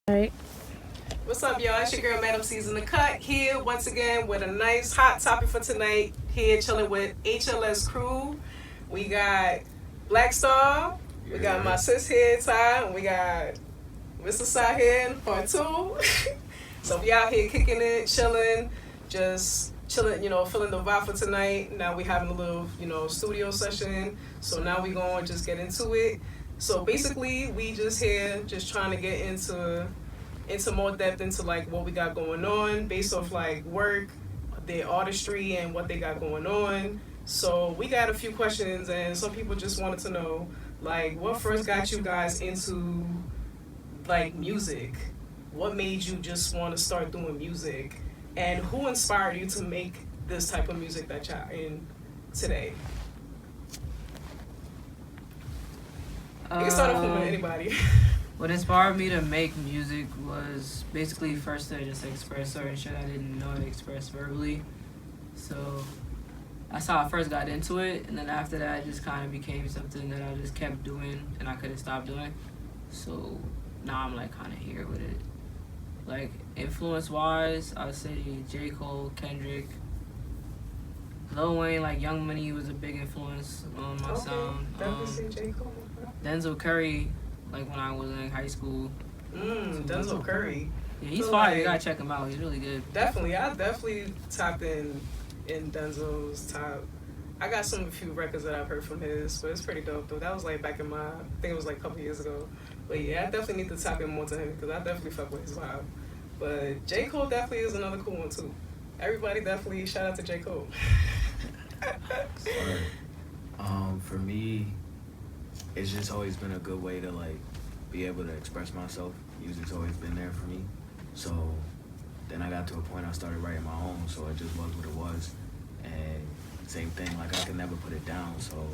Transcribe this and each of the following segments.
Right. What's up, y'all? It's your girl, Madam C's in the cut, here once again with a nice hot topic for tonight. Here chilling with HLS crew. We got Black Star, we got my sis here, Ty, and we got Mr. Sai here in part two. So we out here kicking it, chilling, just chilling, feeling the vibe for tonight. Now we having a little, studio session. So now we going to just get into it. So basically, we just here, just trying to get into more depth into like what we got going on based off like work, their artistry, and what they got going on. So we got a few questions, and some people just wanted to know like what first got you guys into like music. What made you just want to start doing music, and who inspired you to make this type of music that y'all in today? You can start off with anybody. What inspired me to make music was basically first to just express certain shit I didn't know how to express verbally. So that's how I first got into it, and then after that, it just kind of became something that I just kept doing and I couldn't stop doing. So now I'm like kind of here with it. Like influence-wise, I would say J. Cole, Kendrick, Lil Wayne, like Young Money was a big influence on my sound. J. Cole. Denzel Curry, like when I was in high school. Denzel Curry. Yeah, he's So, fire. like, You gotta check him out. He's really good. Definitely, I definitely tapped in Denzel's top. I got a few records that I've heard from his, but it's pretty dope though. That was like back in I think it was like a couple years ago. But yeah, I definitely need to tap in more to him because I definitely fuck with his vibe. But J. Cole definitely is another cool one too. Everybody definitely shout out to J. Cole. For me, it's just always been a good way to like be able to express myself. Music's always been there for me. So then I got to a point I started writing my own, so it just was what it was. And same thing, like I could never put it down, so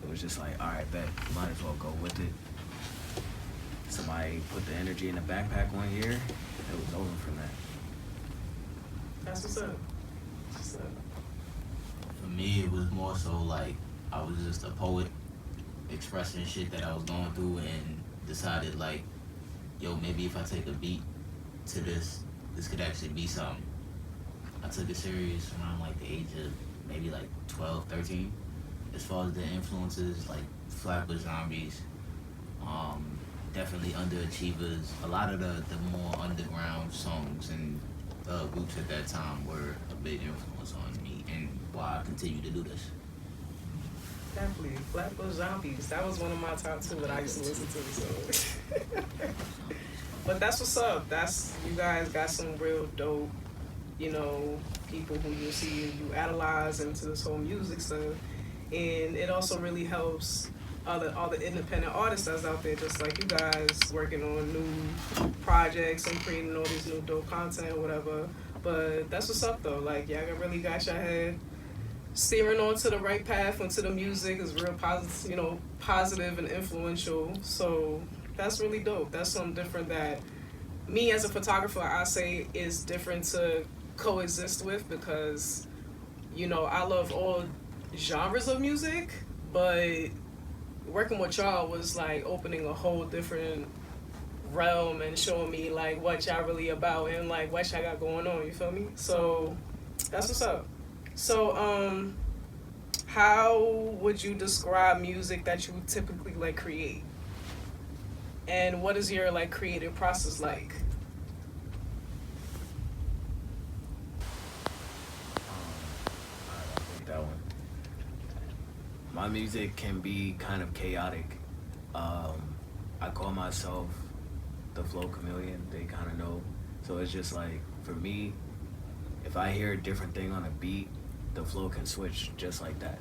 it was just like, all right, bet, might as well go with it. Somebody put the energy in the backpack one year, it was over from that. That's what's up. What's up? For me, it was more so like I was just a poet expressing shit that I was going through and decided like, yo, maybe if I take a beat to this could actually be something. I took it serious around like the age of maybe like 12, 13. As far as the influences, like Flatbush Zombies, definitely Underachievers. A lot of the more underground songs and groups at that time were a big influence on me and why I continue to do this. Definitely. Flatbush Zombies. That was one of my top two that I used to listen to. So. But that's what's up. That's you guys got some real dope, people who you see you analyze into this whole music stuff. And it also really helps all the independent artists that's out there, just like you guys, working on new projects and creating all these new dope content or whatever. But that's what's up though. Like y'all really got your head steering onto the right path into the music is real positive, positive and influential. So that's really dope. That's something different that me as a photographer, I say is different to coexist with because, I love all genres of music, but working with y'all was like opening a whole different realm and showing me like what y'all really about and like what y'all got going on, you feel me? So that's what's up. So, how would you describe music that you typically like create? And what is your like creative process like? I'll take that one. My music can be kind of chaotic. I call myself the flow chameleon. They kind of know. So it's just like, for me, if I hear a different thing on a beat, the flow can switch just like that.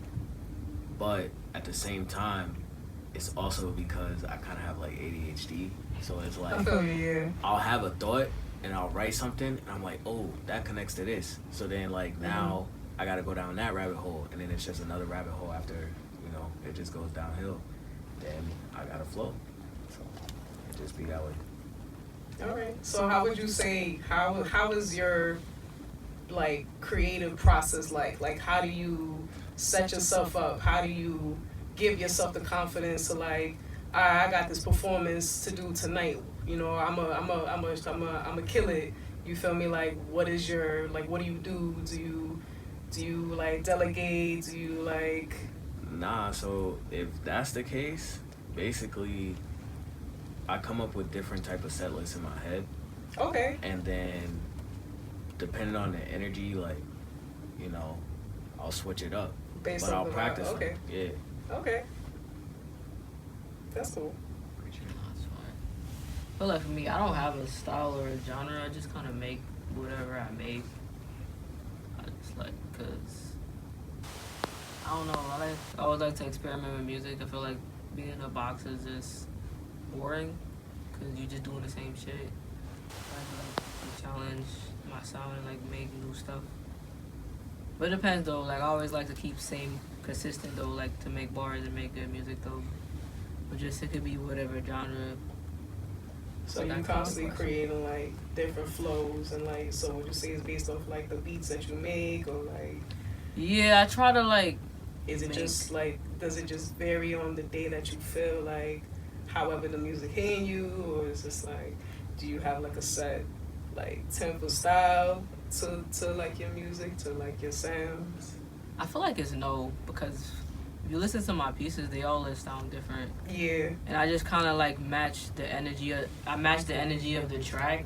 But at the same time, it's also because I kind of have like ADHD. So it's like, I'll have a thought and I'll write something and I'm like, oh, that connects to this. So then like now I got to go down that rabbit hole, and then it's just another rabbit hole after, it just goes downhill. Then I got to flow. So it just be that way. All right. So how would you say, how is your like creative process like? Like how do you set yourself up? How do you give yourself the confidence to like I got this performance to do tonight. You know, I'm a kill it. You feel me? Like, what is your like? What do you do? Do you like delegate? Do you like? Nah, so if that's the case, basically, I come up with different type of set lists in my head, Okay. and then depending on the energy, like, you know, I'll switch it up. Based But on I'll the vibe. practice Okay. them. Yeah. Okay. That's cool. But like for me, I don't have a style or a genre. I just kind of make whatever I make. I just like, cause I don't know. I always like to experiment with music. I feel like being a boxer is just boring, cause you're just doing the same shit. I like to challenge my sound and like make new stuff. But it depends though. Like I always like to keep same consistent though. Like to make bars and make good music though. But just it could be whatever genre. So Like, you I constantly constantly creating like different flows and like, so would you say it's based off like the beats that you make, or like, Yeah, I try to like. is it Make. just like, does it just vary on the day that you feel like, however the music hitting you, or is this like, do you have like a set like tempo style to like your music, to like your sounds? I feel like it's no, because if you listen to my pieces, they all sound different, Yeah. and I just kind of like match the energy. I match the energy of the track.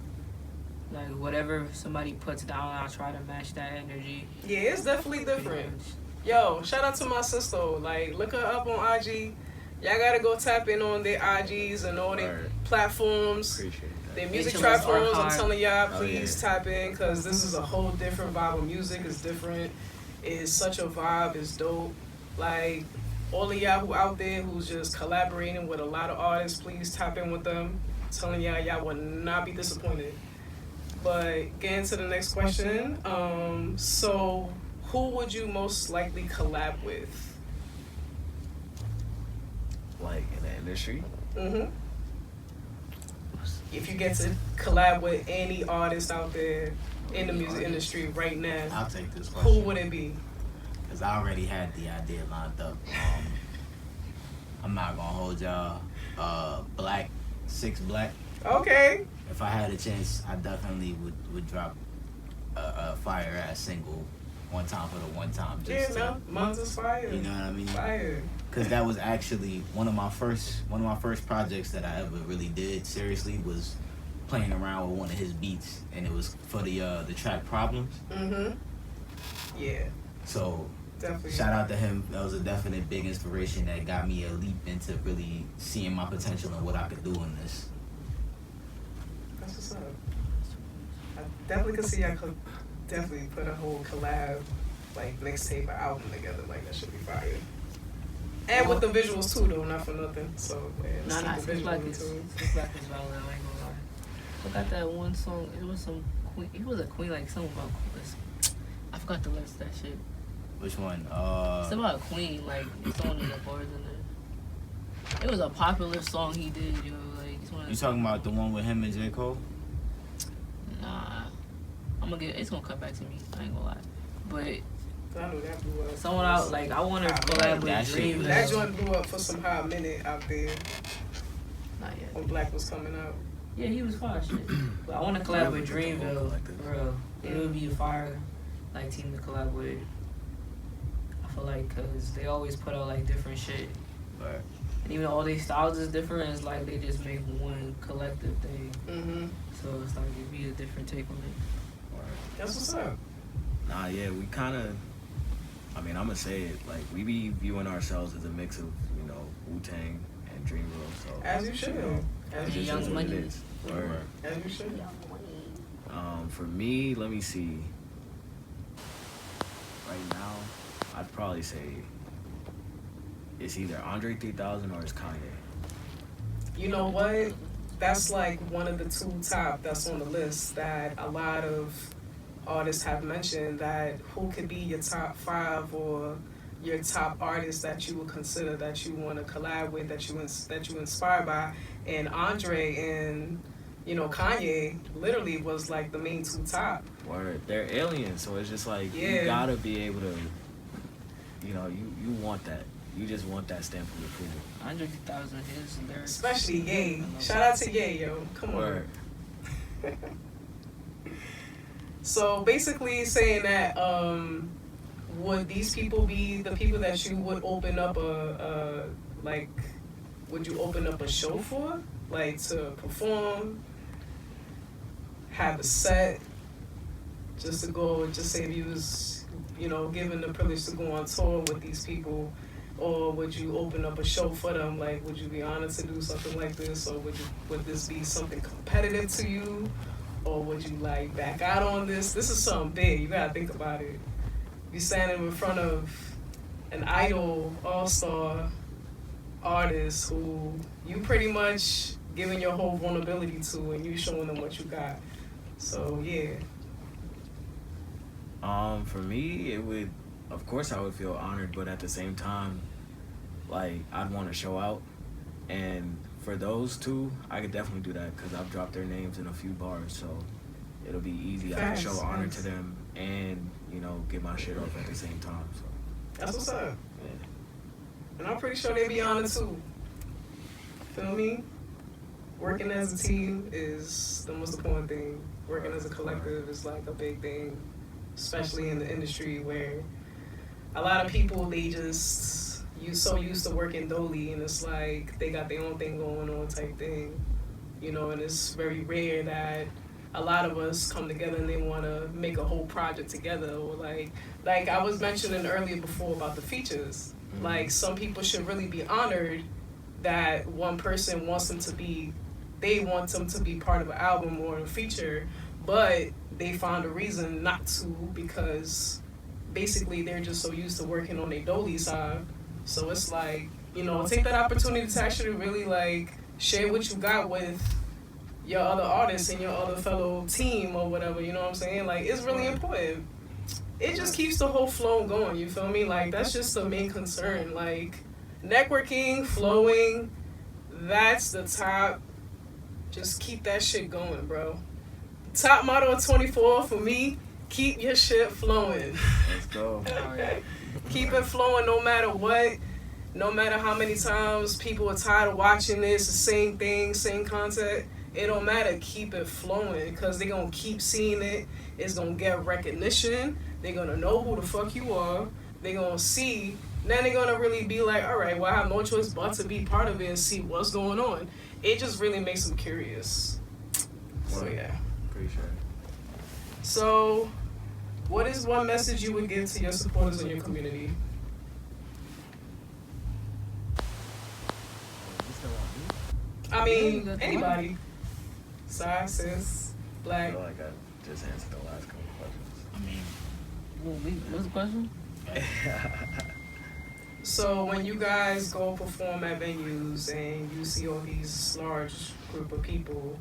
Like whatever somebody puts down, I try to match that energy. Yeah, it's definitely different. Yo, shout out to my sister. Like, look her up on IG. Y'all gotta go tap in on their IGs and all their Word. platforms. Appreciate that. Their music HLS platforms. I'm Archive. telling y'all, Oh, please yeah. tap in, because this is a whole different vibe of music. It's different. It's such a vibe. It's dope. Like, all of y'all who out there who's just collaborating with a lot of artists, please tap in with them. I'm telling y'all will not be disappointed. But getting to the next question. So who would you most likely collab with? Like in the industry, Mm-hmm. If you get to collab with any artist out there in the music industry right now, I'll take this who question. would it be? Because I already had the idea lined up. I'm not gonna hold y'all. Black, 6 Black. Okay. If I had a chance, I definitely would drop a fire ass single one time for the one time. Yeah, Just no, mine's is fire. you know what I mean? Fire. Because that was actually one of my first projects that I ever really did seriously, was playing around with one of his beats, and it was for the track Problems. Mm-hmm. Yeah, So definitely. shout out to him. That was a definite big inspiration that got me a leap into really seeing my potential and what I could do in this. That's what's up. I definitely could see I could definitely put a whole collab, like mixtape or album together. Like, that should be fire. And with the visuals too, though, not for nothing. So man, let's Nah, keep the 6 Black visuals is into it. 6 Black is valid. I ain't gonna lie. Forgot that one song. It was some queen. It was a queen, like something about queen. I forgot the lyrics to that shit. Which one? It's about a queen, like it's one of the bars in there. It was a popular song he did, yo. Like it's one of You talking about the one with him and J. Cole? Nah, it's gonna come back to me. I ain't gonna lie, but I know that blew up. someone out like I want to collab That with shit Dreamville. That joint blew up for some hot minute out there Not yet. when Black was coming out. Yeah, he was fire shit. But I want to collab with Dreamville, for real. It would be a fire like team to collab with. I feel like because they always put out like different shit. Right. And even though all these styles is different, it's like they just make one collective thing. Mm-hmm. So it's like it'd be a different take on it. That's what's up. nah, yeah, we kind of. I mean, I'm gonna say it. Like, we be viewing ourselves as a mix of, you know, Wu-Tang and Dreamville. So As you should. know, As it's you And Young just should. what it Money. is. Word. As you should. For me, let me see. Right now, I'd probably say it's either Andre 3000 or it's Kanye. You know what? That's like one of the two top that's on the list that a lot of artists have mentioned, that who could be your top 5 or your top artists that you would consider that you want to collab with, that you inspired by. And Andre and, you know, Kanye literally was like the main 2 top. Word. They're aliens, so it's just like, Yeah. you gotta be able to, you know, you want that. you just want that stamp of approval. Andre 3000 his lyrics. Especially Ye. Shout out to Ye, yo. Come Word. on. So basically saying that, would these people be the people that you would open up would you open up a show for? Like to perform, have a set, just to go, just say if you was, given the privilege to go on tour with these people, or would you open up a show for them? Like, would you be honored to do something like this, or would this be something competitive to you, or would you like back out on this? This is something big. You gotta think about it. You're standing in front of an idol, all-star artist who you pretty much giving your whole vulnerability to, and you showing them what you got. So yeah. For me, it would, of course I would feel honored, but at the same time, like, I'd want to show out. And for those two, I could definitely do that because I've dropped their names in a few bars, so it'll be easy. I can show honor to them and, get my shit off at the same time. So That's what's up. yeah. And I'm pretty sure they be honored too. Feel me? Working as a team is the most important thing. Working as a collective is like a big thing, especially in the industry where a lot of people, they just, you so used to working dolly, and it's like they got their own thing going on type thing, and it's very rare that a lot of us come together and they want to make a whole project together, or like I was mentioning earlier before about the features. Mm-hmm. Like, some people should really be honored that one person wants them to be, they want them to be part of an album or a feature, but they found a reason not to because basically they're just so used to working on their dolly side. So it's like, take that opportunity to actually really like share what you got with your other artists and your other fellow team or whatever, you know what I'm saying? Like, it's really important. It just keeps the whole flow going, you feel me? Like, that's just the main concern. Like, networking, flowing, that's the top. Just keep that shit going, bro. Top motto of 24 for me, keep your shit flowing. Let's go. Keep it flowing no matter what. No matter how many times people are tired of watching this, the same thing, same content. It don't matter. Keep it flowing because they're going to keep seeing it. It's going to get recognition. They're going to know who the fuck you are. They're going to see. Then they're going to really be like, all right, well, I have no choice but to be part of it and see what's going on. It just really makes them curious. So, yeah. Appreciate it. So, what is one message you would give to your supporters in your community? I mean, anybody. Side, sis, I black. feel like I just answered the last couple questions. What's the question? So when you guys go perform at venues and you see all these large group of people,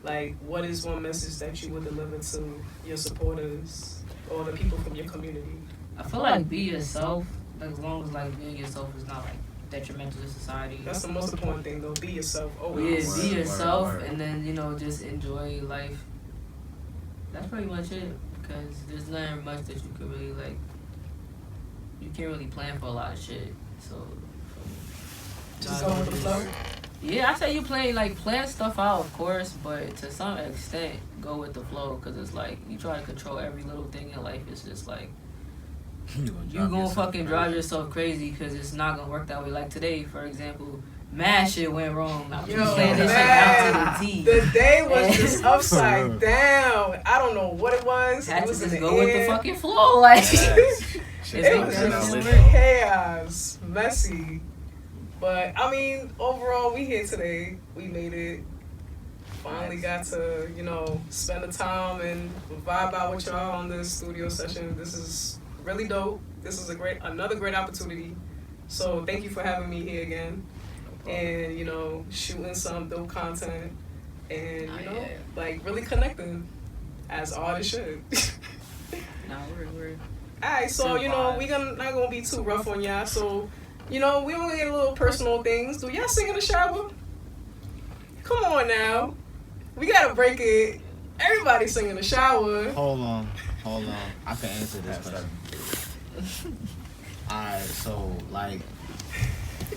like, what is one message that you would deliver to your supporters or the people from your community? I feel like be yourself, as long as like being yourself is not like detrimental to society. That's the most important thing, though. Be yourself always. Yeah, be yourself, word. and then just enjoy life. That's pretty much it. Because there's nothing much that you could really like. You can't really plan for a lot of shit. So Just go with the flow. yeah, I say you plan stuff out, of course, but to some extent, go with the flow. Because it's like you try to control every little thing in life. It's just like you gonna fucking drive yourself crazy because it's not gonna work that way. Like today, for example, mad shit went wrong. I'm just playing this shit out to the T. The day was just upside down. I don't know what it was. Had It to was just in go the with air. the fucking flow, like. It was It's just weird. chaos, messy. But I mean, overall, we here today. We made it. Finally got to, spend the time and vibe out with y'all on this studio session. This is really dope. This is another great opportunity. So thank you for having me here again. And, shooting some dope content. And, like really connecting as artists should. Nah, we're Alright, so we not gonna be too rough on y'all. So, we gonna get a little personal things. Do y'all sing in the shower? Come on now, we gotta break it. Everybody sing in the shower. Hold on. I can answer this question. Alright, so like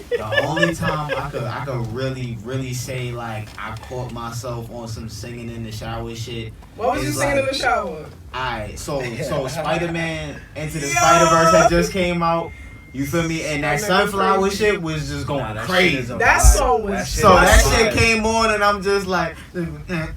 The only time I could really say like I caught myself on some singing in the shower shit. What was you singing in the shower? Alright, so Spider-Man Into the Spider-Verse that just came out. You feel me? And that sunflower shit was just going crazy. That song was that shit came on and I'm just like, and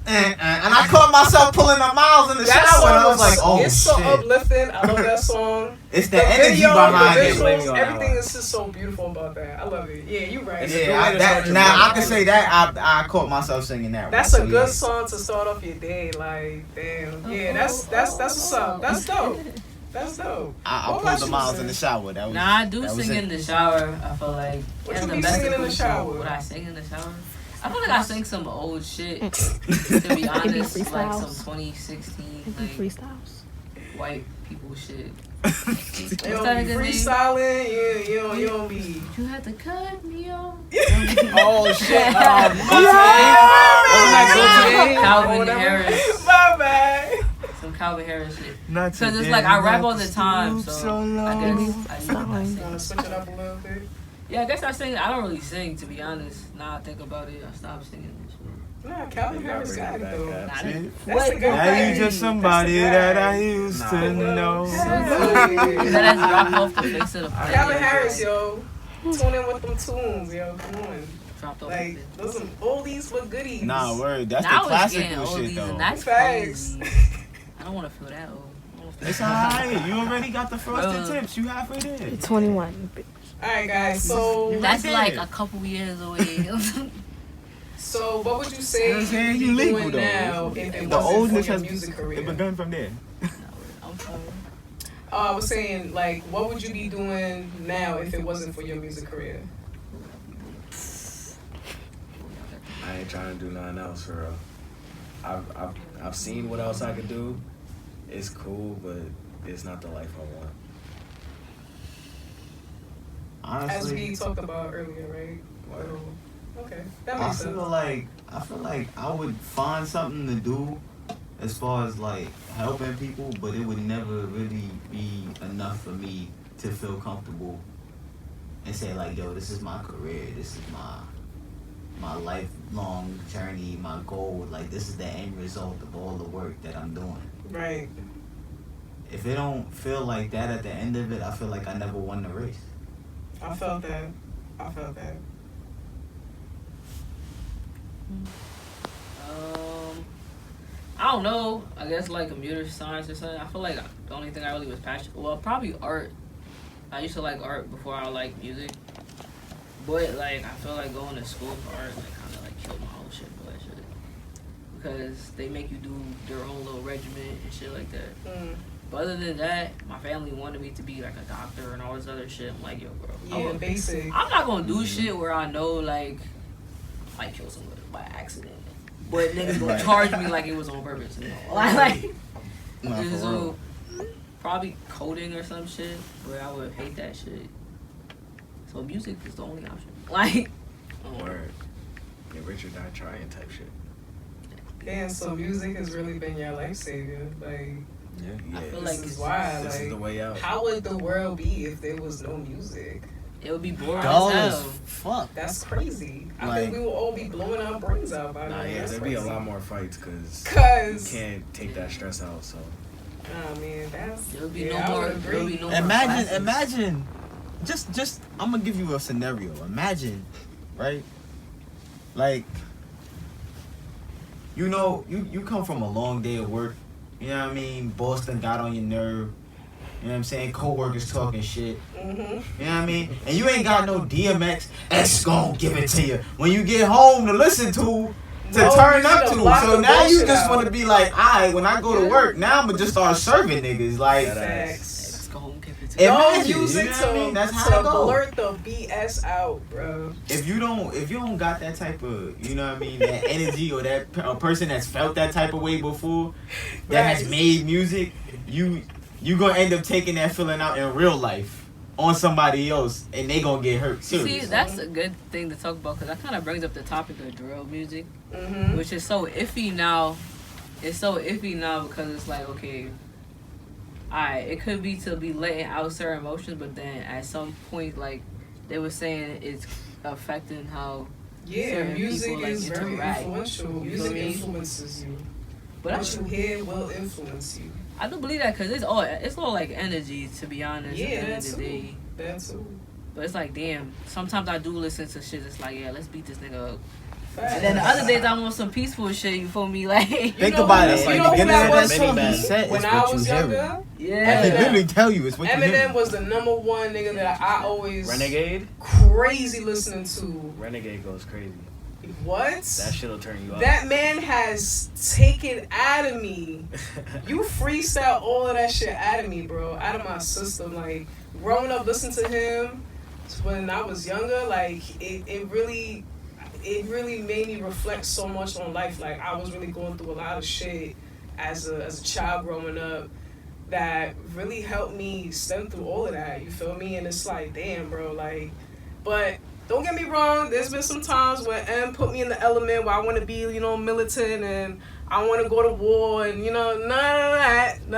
I caught myself pulling the miles in the shower and I was like, oh it's shit. So uplifting. I love that song. It's the energy behind it. Everything is just so beautiful about that. I love it. Yeah, you right. I can say that I caught myself singing that. That's a good song to start off your day. Like, damn. Yeah, that's what's up. That's dope. That's dope. I pulled the miles in the shower. I do sing in the shower. I feel like. What you be singing in the shower? What I sing in the shower? I feel like I sing some old shit. To be honest, like some 2016 like freestyles. White people shit. They don't be freestyling. You don't be. You had to cut me off. Oh shit! Calvin Harris. My bad. Some Calvin Harris shit. Because it's like I rap all the time, so I guess I want to switch it up a little bit. Yeah, I guess I sing. I don't really sing, to be honest. Now I think about it, I stopped singing this shit. Nah, Calvin Harris got it though. That's a good Now you just somebody that I used to know. That's dropped off the face of the planet. Calvin Harris, yo. Tune in with them tunes, yo. Come on. Dropped off like, those some oldies but goodies. Nah, word. That's the classical shit, though. And that's facts. I don't want to feel that old. It's alright. You already got the frosted tips. You halfway there. You're 21. Alright, guys. So that's like a couple years away. So what would you say you're doing now if it wasn't for your music career? It begun from there. I'm sorry. I was saying, like, what would you be doing now if it wasn't for your music career? I ain't trying to do nothing else for real. I've seen what else I could do. It's cool, but it's not the life I want. Honestly, as we talked about earlier, right? Well, okay, that makes sense. I feel like I would find something to do as far as like helping people, but it would never really be enough for me to feel comfortable and say like, yo, this is my career, this is my lifelong journey, my goal, like this is the end result of all the work that I'm doing. Right. If it don't feel like that at the end of it, I feel like I never won the race. I felt that. I don't know. I guess like computer science or something. I feel like the only thing I really was passionate. Well, probably art. I used to like art before I liked music. But like I feel like going to school for art like kind of like killed my whole shit for that shit. Because they make you do their own little regiment and shit like that. Mm. But other than that, my family wanted me to be like a doctor and all this other shit. I'm like, yo, bro. Yeah, basic. I'm not gonna do shit where I know like I might kill someone by accident. But niggas gonna charge me like it was on purpose. You know? Like so probably coding or some shit, but I would hate that shit. So music is the only option. Like Word. Yeah, Richard died trying type shit. Damn, so music has really been your life savior. Like, yeah. I feel this like is why. This like, is the way out. How would the world be if there was no music? it would be boring Dull as as hell. fuck. That's crazy. I Like- think we will all be blowing our brains out by now. Yeah, That's there'd be a crazy. lot more fights because Cause you can't take that stress out. So oh man, that's There'll be yeah, I no more. would agree. There'll be no more Imagine, classes. just, I'm gonna give you a scenario. Imagine, right? Like, you know, you come from a long day of work. You know what I mean? Boston got on your nerve. You know what I'm saying? Co-workers talking shit. Mm-hmm. You know what I mean? And you ain't got no DMX. X gon' give it to you when you get home to listen to No, turn you up should to. block So the now you bullshit just out. want to be like, alright, when I go to work, now I'm gonna just start serving niggas. Like, Facts. Let's go home, give it to No imagine, music you know what I mean? That's how to it go. blurt the BS out, bro. If you don't got that type of, you know what I mean, that energy or that a person that's felt that type of way before, that has Right. made music, you gonna end up taking that feeling out in real life on somebody else, and they gonna get hurt too. See, that's a good thing to talk about because that kind of brings up the topic of drill music, Mm-hmm. which is so iffy now. It's so iffy now because it's like, okay, alright, it could be to be letting out certain emotions, but then at some point, like, they were saying it's affecting how Yeah, certain music people, like, is very interact. influential. Music influences you. But What you hear will influence you. I do believe that because it's all like energy, to be honest. Yeah, at the end that of the too. day. That too. But it's like, damn. Sometimes I do listen to shit that's like, yeah, let's beat this nigga up. Facts. And then the other days I'm on some peaceful shit. You feel me? Like, Think know about who- it. you Like know the who beginning that of was that for song me he said is when what I you was hearing. younger? yeah. He literally tell you it's what you Eminem hearing. was the number one nigga that I always Renegade? crazy listening to. Renegade goes crazy. What? That shit'll turn you up. That man has taken out of me. You freestyle all of that shit out of me, bro. Out of my system. Like, growing up listening to him when I was younger, like, it really made me reflect so much on life. Like, I was really going through a lot of shit as a child growing up that really helped me stem through all of that. You feel me? And it's like, damn, bro, like, but don't get me wrong, there's been some times where M put me in the element where I want to be, you know, militant and I want to go to war and, you know, none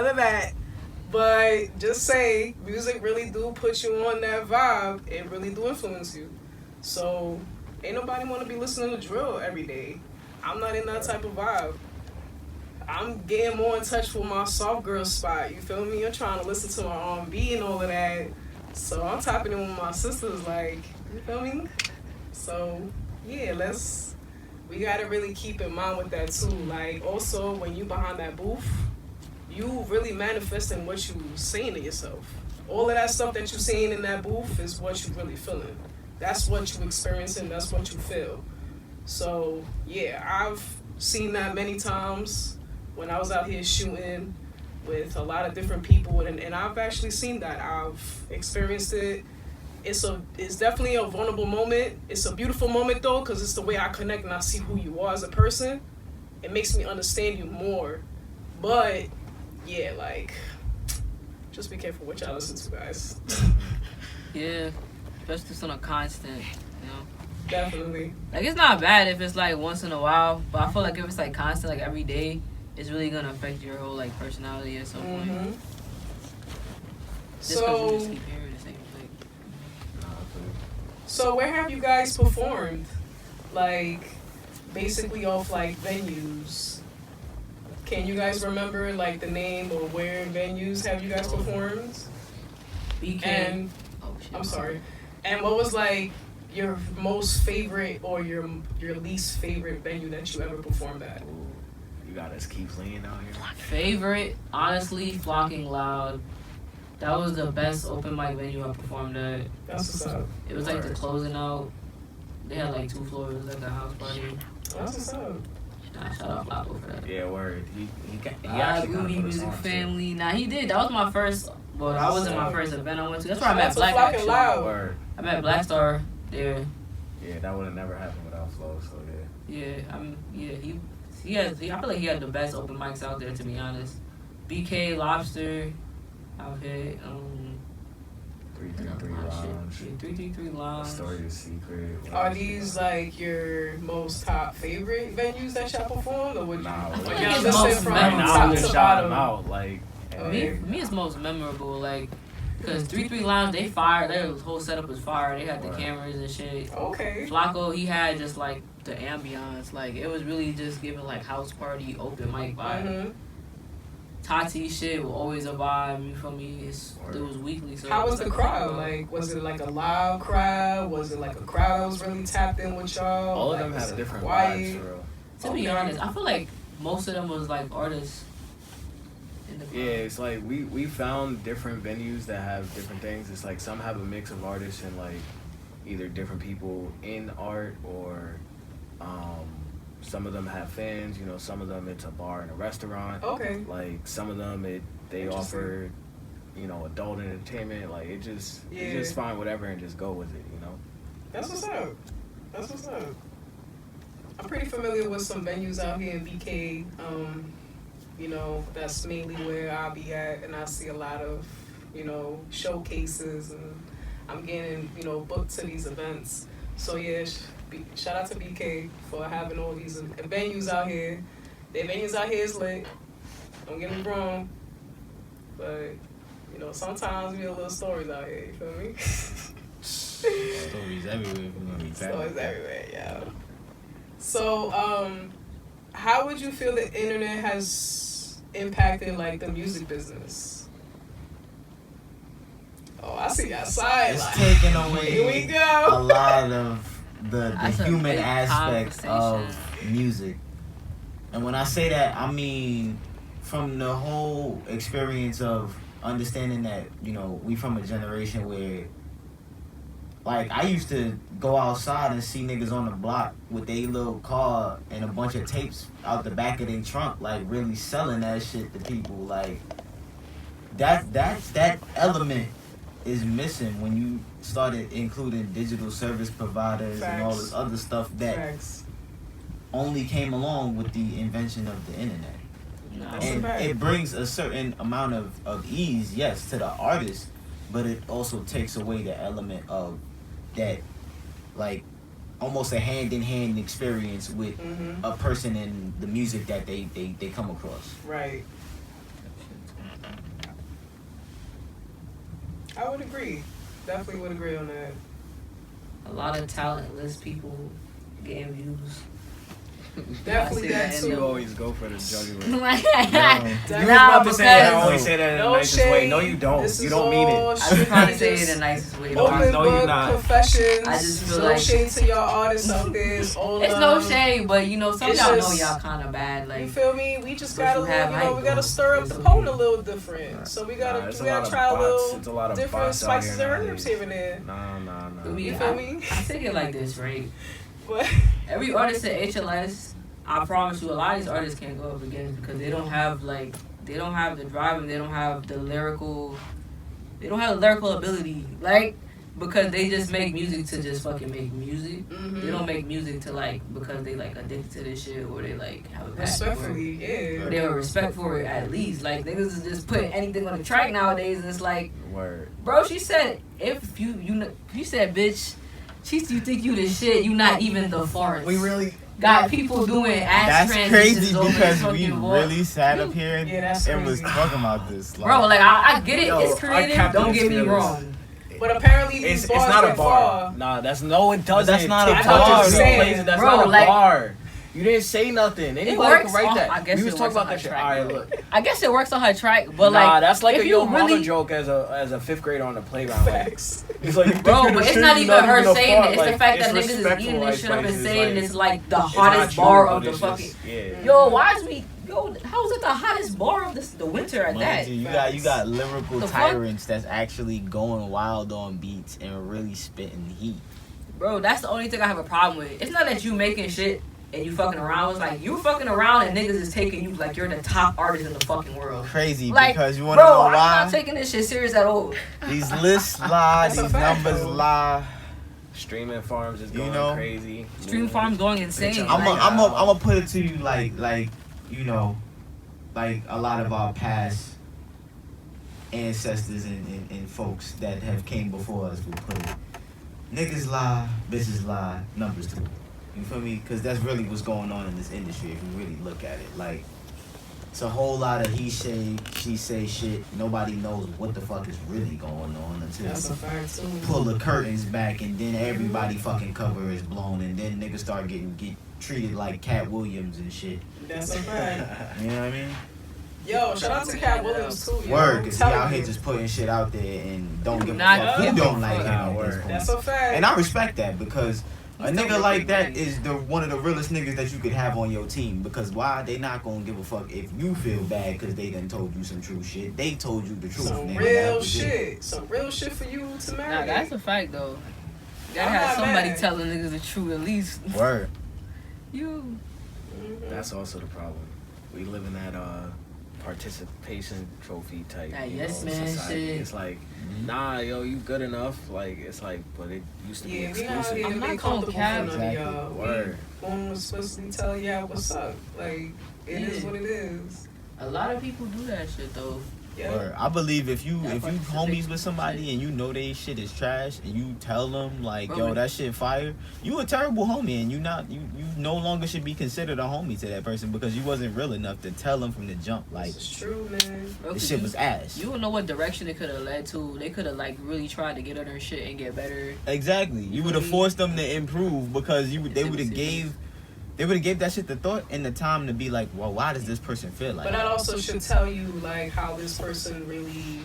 of that. But just say, music really do put you on that vibe. It really do influence you. So, ain't nobody want to be listening to drill every day. I'm not in that type of vibe. I'm getting more in touch with my soft girl spot. You feel me? I'm trying to listen to my R&B and all of that. So I'm tapping in with my sisters, like, you feel me? So yeah, we gotta really keep in mind with that too. Like, also when you behind that booth, you really manifesting what you saying to yourself. All of that stuff that you saying in that booth is what you really feeling. That's what you experiencing. That's what you feel. So yeah, I've seen that many times when I was out here shooting with a lot of different people, and I've actually seen that. I've experienced it. It's definitely a vulnerable moment. It's a beautiful moment though, because it's the way I connect and I see who you are as a person. It makes me understand you more. But yeah, like, just be careful what y'all listen to, guys. Yeah, just on a constant, you know. Definitely. Like, it's not bad if it's like once in a while, but I feel like if it's like constant, like every day, it's really gonna affect your whole like personality at some point. Mm-hmm. Just 'cause you just keep hearing the same thing. So where have you guys performed? Like, basically off like venues. Can you guys remember like the name or where venues have you guys performed? BK. And Oh shit. I'm sorry. And what was like your most favorite or your least favorite venue that you ever performed at? Ooh, you got us keep leaning out here. Favorite, honestly, Flocking Loud. That was the best open mic venue I performed at. That's what's up. It was like the closing out. They had like 2 floors. It was like a house party. That's what's up. Nah, shout out Flocko for that. Yeah, word. He Actually actually kind Groovy of Music put us on, too. Family. Nah, he did. That was my first. Well, that wasn't my first event I went to. That's where I met That's Black. Flocking Actually, Loud. Word. I met Black Star there. Yeah, that would have never happened without Flow, so yeah. Yeah, he has. I feel like he had the best open mics out there, to be honest. BK Lobster out here. 333 Lounge. 333 Lounge. Story Secret. Are these like your most top favorite venues that y'all performed, or would you? Nah, or I think y'all it's listed most from Right now, top I'm to just shouting them bottom? out. Like, Me, it's most memorable, like, because 33 Lounge, they fired. Their whole setup was fire. They had the cameras and shit. Okay. Flacco, he had just like the ambiance. Like, it was really just giving like house party, open mic vibe. Mm-hmm. Tati shit was always a vibe. You feel me? It was weekly. So How was the crowd? Like, was it like a loud crowd? Was it like a crowd that was really tapped in with y'all? all of Like, them was have it different quiet? vibes, for real. To be honest, I feel like most of them was like artists. In the Yeah, it's like we found different venues that have different things. It's like some have a mix of artists and like either different people in art or some of them have fans. You know, some of them it's a bar and a restaurant. Okay. Like some of them they offer, you know, adult entertainment. Like you just find whatever and just go with it. You know. That's what's up. That's what's up. I'm pretty familiar with some venues out here in BK. You know, that's mainly where I'll be at, and I see a lot of, you know, showcases, and I'm getting, you know, booked to these events. So yeah, shout out to BK for having all these venues out here. Their venues out here is lit. Don't get me wrong, but you know, sometimes we have little stories out here. You feel me? Stories everywhere. Stories everywhere, yeah. So, how would you feel the internet has impacted like the music business? Oh, I see your side. It's Like, taking away here we a go. lot of the That's a human big aspect of conversation. music. And when I say that, I mean from the whole experience of understanding that, you know, we from a generation where, like, I used to go outside and see niggas on the block with their little car and a bunch of tapes out the back of their trunk, like, really selling that shit to people. Like, that element is missing when you started including digital service providers and all this other stuff that Facts. only came along with the invention of the internet. That's And a fact. it brings a certain amount of ease, yes, to the artist, but it also takes away the element of that, like, almost a hand-in-hand experience with Mm-hmm. a person and the music that they come across. Right. I would agree. Definitely would agree on that. A lot of talentless people getting views. Definitely I that see You too. always go for the jugular. No. You Nah, was about to say that. I because- always say that in the No nicest way. shade. No, you don't. This You is don't mean all it. I was trying to say it just in the nicest way. No, Open no, you're book not. confessions. I just feel no like- shade to y'all artists out there. It's all It's love. no shade, but you know, some of It's y'all know just- y'all kind of bad. You Like, feel me? We just But gotta, you have you know, we hype, gotta though. stir up It's the okay. pot a little different. So we gotta, it's we a lot gotta of try a bots. little It's a lot of different bots out spices here and nowadays. herbs here and there. I mean, You feel me? I think it like this, right? But Every artist at HLS, I promise you, a lot of these artists can't go up against because they don't have the drive and they don't have the lyrical ability, like, because they just make music to just fucking make music. Mhm. They don't make music to like because they like addicted to this shit or they like have a passion for it. respectfully, yeah. Or they have a respect for it at least. Like niggas is just putting anything on the track nowadays and it's like, Word. bro, she said if you said bitch, you think you the shit, you not even the forest. We really Got people doing ass that's transitions crazy over because this we fucking wall. really sat up here Yeah, that's and was crazy. talking about this. Like, Bro, like I get it, Yo, it's our creative. captain Don't is get me fearless. wrong. But apparently It's these bars not a went bar. far. Nah, it doesn't. that's not a TikTok bar, just though. plays it. That's Bro, not a like- bar. You didn't say nothing. Anybody works can write on- that. I guess we was it talking works on about that shit. her All right, track, look. I guess it works on her track, but Nah, like that's like if a you yo mama really- joke as a fifth grader on the playground. Like, Facts. it's like, you think Bro, you're the but it's shit, not you're even her a saying fart. it. It's the Like, fact that it's niggas is respectful, eating like, this shit up and places, saying like, it's like the it's hottest not bar true, of but the it's fucking. just- yeah. Yo, why is we? Yo, how is it the hottest bar of the winter at mind that? you, you got lyrical The fuck? tyrants that's actually going wild on beats and really spitting heat. Bro, that's the only thing I have a problem with. It's not that you making shit and you fucking around. It's like you fucking around and niggas is taking you like you're the top artist in the fucking world. Crazy Like, because you want to bro, know I'm why? not taking this shit serious at all. These lists lie, That's a these fact, numbers though. lie. Streaming farms is You going know? crazy. Stream farms going insane. I'm Like, gonna put it to you like you know, like a lot of our past ancestors and folks that have came before us will put it. Niggas lie, bitches lie, numbers too. You feel me? Because that's really what's going on in this industry if you really look at it. Like, it's a whole lot of he say, she say shit. Nobody knows what the fuck is really going on until That's a fact too. pull the curtains back and then everybody fucking cover is blown and then niggas start get treated like Cat Williams and shit. That's a fact. You know what I mean? Yo, shout out to Cat Williams too. Yo. Word, I'm cause he telling out here you. just putting shit out there and don't give a Not fuck who give a don't like fuck. him at Word. this That's point. a fact. And I respect that because a He's nigga still like that making is the one of the realest niggas that you could have on your team. Because why? They not gonna give a fuck if you feel bad because they done told you some true shit. They told you the truth. Some nigga. That real was it. shit. Some real shit for you to marry. Nah, that's a fact though. You gotta I'm have not somebody mad. telling niggas the truth at least. Word. You. Mhm. That's also the problem. We live in that participation trophy type That you yes know, man society. shit. It's like, nah, yo, you good enough. Like, it's like, but it used to be Yeah, we not exclusive. here to I'm be not comfortable for gonna none cap. of y'all. Word. We gonna explicitly tell y'all what's up. Like, it is Yeah. what it is. A lot of people do that shit though. Yeah. Or I believe if you but homies with somebody and you know they shit is trash and you tell them like, yo, that shit fire, you a terrible homie and you no longer should be considered a homie to that person because you wasn't real enough to tell them from the jump like It's true, man. this shit was ass. You don't know what direction it could have led to. They could have like really tried to get on their shit and get better. Exactly. You would have forced them to improve because they would have gave that shit the thought and the time to be like, well, why does this person feel like But that also should tell you like how this person really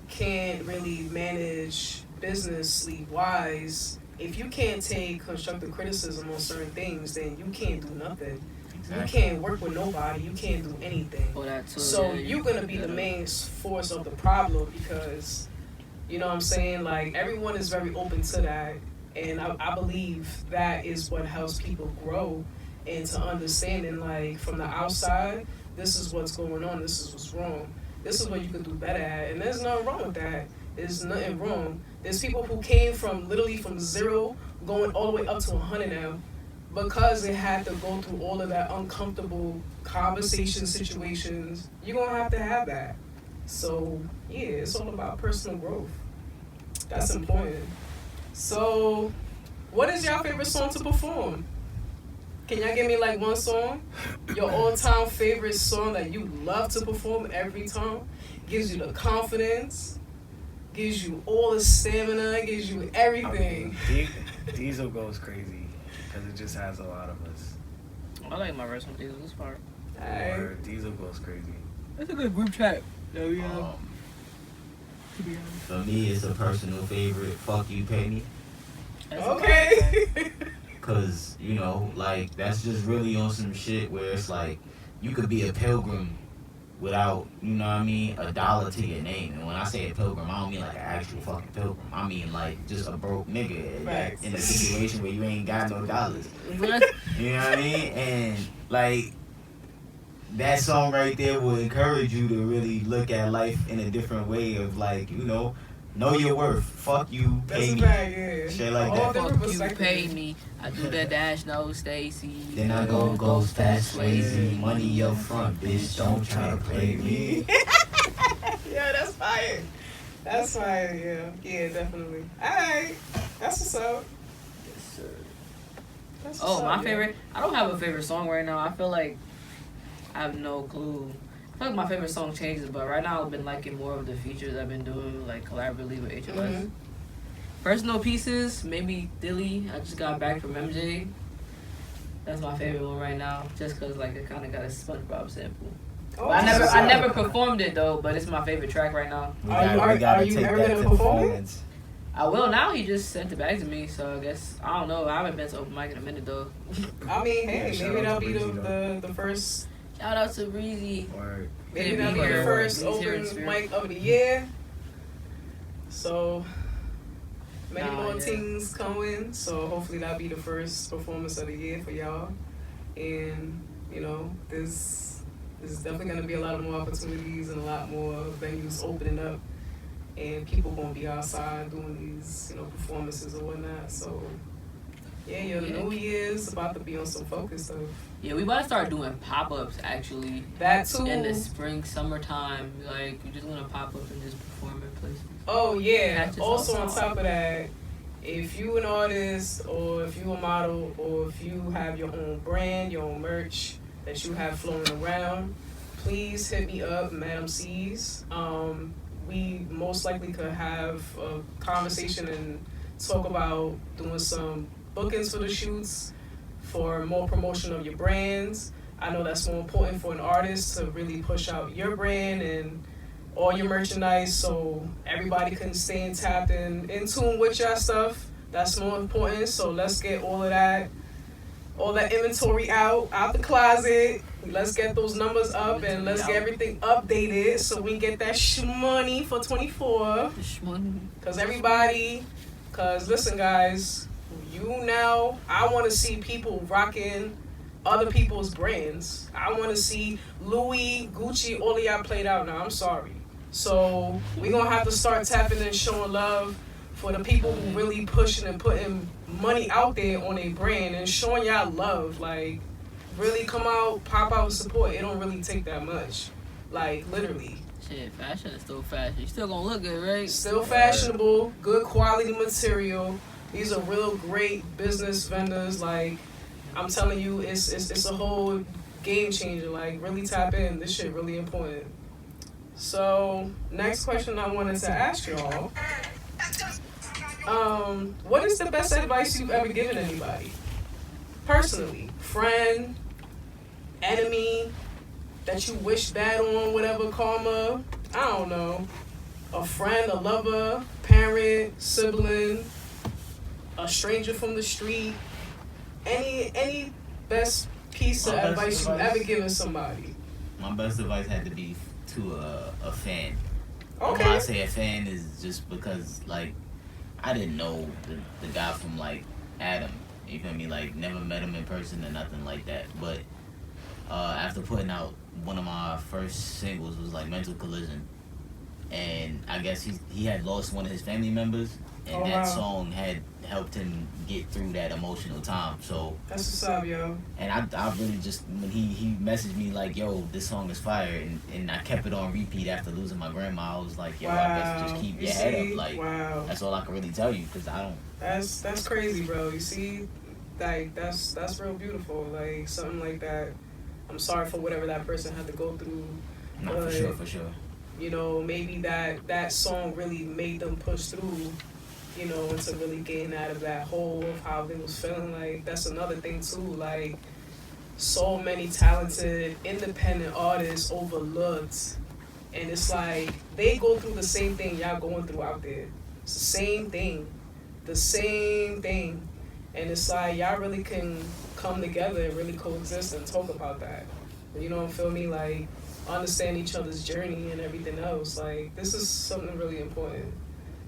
can't really manage businessly wise. If you can't take constructive criticism on certain things, then you can't do nothing. You can't work with nobody. You can't do anything. Oh, that too. So you're gonna be the main force of the problem because, you know what I'm saying? Like everyone is very open to that, and I believe that is what helps people grow into understanding. Like from the outside, this is what's going on. This is what's wrong. This is what you could do better at, and there's nothing wrong with that. There's nothing wrong. There's people who came from literally from 0 going all the way up to 100 now. Because they had to go through all of that uncomfortable conversation situations, you're going to have that. So, yeah, it's all about personal growth. That's important. So, what is your favorite song to perform? Can y'all give me like one song? Your all-time favorite song that you love to perform every time? Gives you the confidence, gives you all the stamina, gives you everything. I mean, Diesel goes crazy. Because it just has a lot of us. I like my verse on Diesel. It's fire. Or Diesel goes crazy. That's a good group chat. There we go. For me, it's a personal favorite. Fuck you, pay me. Okay. Cause you know, like that's just really on some shit where it's like you could be a pilgrim without, you know what I mean, $1 to your name. And when I say a pilgrim, I don't mean like an actual fucking pilgrim. I mean like just a broke nigga Right. in a situation where you ain't got no dollars. You know what I mean? And like that song right there will encourage you to really look at life in a different way of like, you know your worth. Fuck you, That's pay a me. fact, yeah. Shit like All that. different Fuck you, perspectives. pay me. I do that dash, no Stacy. Then I go fast, lazy. Money up front, bitch. Don't try to play me. Yeah, that's fire. That's fire, yeah. Yeah, definitely. Alright. That's what's up. Yes, sir. That's what's Oh, up, my yeah. favorite. I don't have a favorite song right now. I feel like I have no clue. I feel like my favorite song changes, but right now I've been liking more of the features I've been doing, like collaboratively with HLS. Mhm. Personal pieces, maybe Dilly. I just got back from MJ. That's my favorite one right now, just cause like it kind of got a SpongeBob sample. Oh, But I that's what's never up. performed it though. But it's my favorite track right now. We Are gotta, you take ever that gonna to perform it? performance. I will now. He just sent it back to me, so I guess I don't know. I haven't been to open mic in a minute though. I mean, hey, Yeah, shout maybe out that'll to be Breezy, the first. Shout out to Breezy. Or Maybe Yeah, that'll be be the here. first He's here in open spirit. mic of the year. So many Nah, more yeah. things coming. So hopefully that'll be the first performance of the year for y'all. And you know, there's definitely gonna be a lot more opportunities and a lot more venues opening up, and people gonna be outside doing these, you know, performances or whatnot. So yeah, the New Year's about to be on some focus stuff. Yeah, we about to start doing pop-ups actually. That too. In the spring, summertime, like we just gonna pop up and just perform in places. Oh yeah. Catch us Also on outside. top of that, if you an artist or if you a model or if you have your own brand, your own merch that you have flowing around, please hit me up, Madam C's. We most likely could have a conversation and talk about doing some bookings for the shoots, for more promotion of your brands. I know that's more important for an artist to really push out your brand and all your merchandise so everybody can stay in tapped and in tune with your stuff. That's more important. So let's get all that inventory out the closet. Let's get those numbers up and let's get everything updated so we get that money for 24. Cause listen guys, I want to see people rocking other people's brands. I want to see Louis, Gucci, all of y'all played out now. I'm sorry. So we're going to have to start tapping and showing love for the people who really pushing and putting money out there on a brand and showing y'all love. Like, really come out, pop out and support. It don't really take that much. Like, literally. Shit, fashion is still fashion. You still gonna look good, right? Still fashionable, good quality material. These are real great business vendors. Like, I'm telling you, it's a whole game changer. Like, really tap in. This shit really important. So, next question I wanted to ask y'all. What is the best advice you've ever given anybody? Personally, friend, enemy, that you wish bad on, whatever, karma, I don't know. A friend, a lover, parent, sibling, a stranger from the street. Any best piece of advice you've ever given somebody? My best advice had to be to a fan. Okay. Why I say a fan is just because, like, I didn't know the guy from, like, Adam. You feel me? Like, never met him in person or nothing like that. But after putting out one of my first singles was, like, Mental Collision. And I guess he had lost one of his family members. And that song had helped him get through that emotional time. So that's what's up, yo. And I really just, when he messaged me like, yo, this song is fire, and I kept it on repeat after losing my grandma. I was like, yo, I guess just keep your head up. Like, that's all I can really tell you, because I don't. That's crazy, bro. You see, like, that's real beautiful. Like, something like that. I'm sorry for whatever that person had to go through. No, but, for sure. You know, maybe that song really made them push through, you know, and to really gain out of that hole of how they was feeling. Like, that's another thing too. Like, so many talented independent artists overlooked, and it's like they go through the same thing y'all going through out there. It's the same thing, and it's like y'all really can come together and really coexist and talk about that. You know, feel me? Like, understand each other's journey and everything else. Like, this is something really important.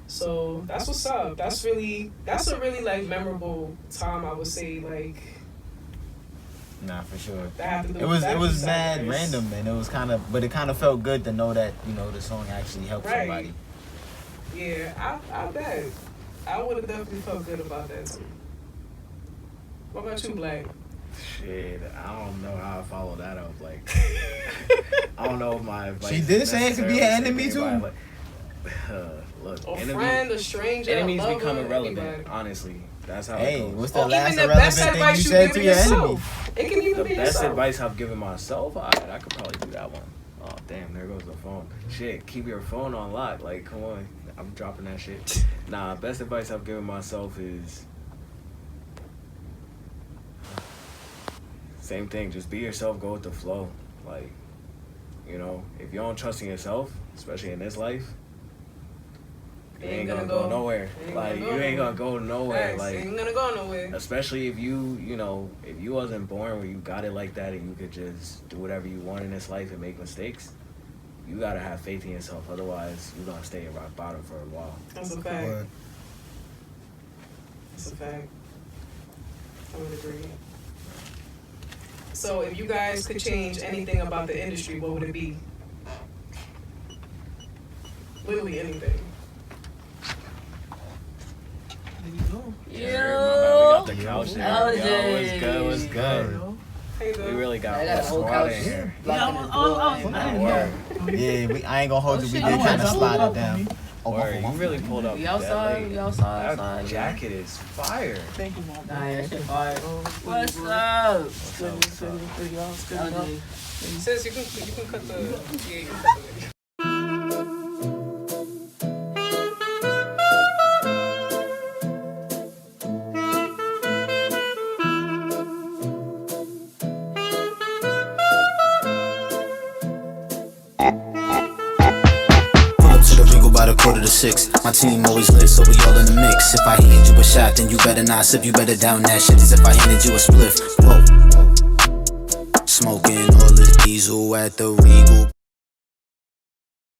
So that's what's up. That's a really like memorable time, I would say. Like, nah, for sure. It was mad random, and it was but it kind of felt good to know that, you know, the song actually helped somebody. Yeah, I bet. I would have definitely felt good about that too. What about you, Black? Shit, I don't know how I follow that up. Like, I don't know if my advice. She did say it could be an enemy too. Like, look, a friend, a stranger, enemies a lover, become irrelevant. Anybody. Honestly, that's how. Hey, it goes. what's the last even the irrelevant best thing advice you said to your enemy? yourself. It can even The be best yourself. advice I've given myself, I could probably do that one. Oh damn, there goes the phone. Shit, keep your phone on lock. Like, come on, I'm dropping that shit. Nah, best advice I've given myself is same thing. Just be yourself. Go with the flow. Like, you know, if you don't trust in yourself, especially in this life, you ain't gonna go nowhere. Like, you ain't gonna go nowhere. Like, you ain't gonna go nowhere. Especially if you know, if you wasn't born where you got it like that and you could just do whatever you want in this life and make mistakes, you gotta have faith in yourself. Otherwise, you're gonna stay at rock bottom for a while. That's a fact. That's a fact. I would agree. So, if you guys could change anything about the industry, what would it be? Literally anything. Yo, we got the couch there. LJ. Yo, what's good? How you doing? We really got I got a whole squad couch. in here. Yeah, I ain't gonna hold you. We did kind of slide it down. Word, you really pulled up. We outside. That jacket is fire. Thank you, Mom. Nah, that shit fire. What's up? LJ. Sis, you can cut the. Yeah, you can cut the video. About 5:45. My team always lit, so we all in the mix. If I handed you a shot, then you better not sip. You better down that shit as if I handed you a spliff. Whoa. Smoking all this diesel at the Regal.